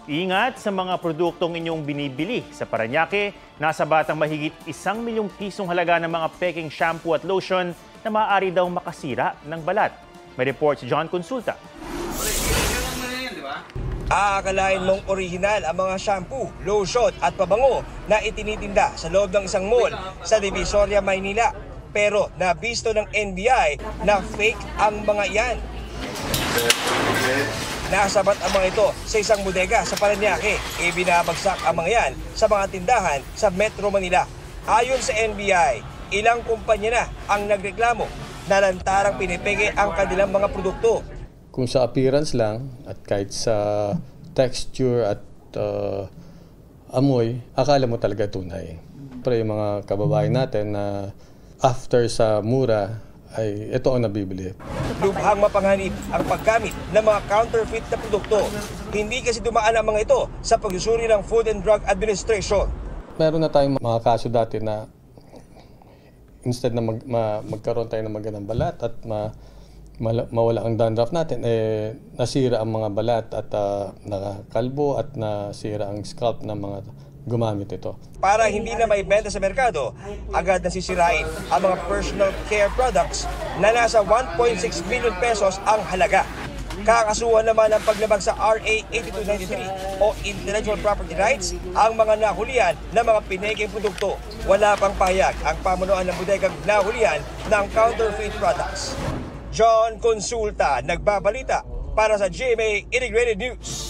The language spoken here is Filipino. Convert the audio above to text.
Ingat sa mga produktong inyong binibili. Sa Parañaque, nasa batang mahigit 1 milyong pisong halaga ng mga peking shampoo at lotion na maaari daw makasira ng balat. May report si John Consulta. Aakalain mong orihinal ang mga shampoo, lotion at pabango na itinitinda sa loob ng isang mall sa Divisoria, Maynila. Pero nabisto ng NBI na fake ang mga iyan. Nasabat ang mga ito sa isang bodega sa Parañaque. Ibinabagsak ang mga yan sa mga tindahan sa Metro Manila. Ayon sa NBI, ilang kumpanya na ang nagreklamo na lantarang pinipeke ang kanilang mga produkto. Kung sa appearance lang at kahit sa texture at amoy, akala mo talaga tunay. Pero yung mga kababayan natin na after sa mura, ay ito ang nabibili. Lubhang mapanganib ang paggamit ng mga counterfeit na produkto. Hindi kasi dumaan ang mga ito sa pagsusuri ng Food and Drug Administration. Meron na tayong mga kaso dati na instead na magkaroon tayo ng magandang balat at mawala ang dandruff natin, nasira ang mga balat at nakakalbo at nasira ang scalp ng mga gumamit ito. Para hindi na may benta sa merkado, agad nasisirain ang mga personal care products na nasa 1.6 million pesos ang halaga. Kakasuhan naman ang paglabag sa RA 8293 o Intellectual Property Rights ang mga nahulihan ng mga pineking produkto. Wala pang pahayag ang pamunuan ng bodegang nahulihan ng counterfeit products. John Consulta, nagbabalita para sa GMA Integrated News.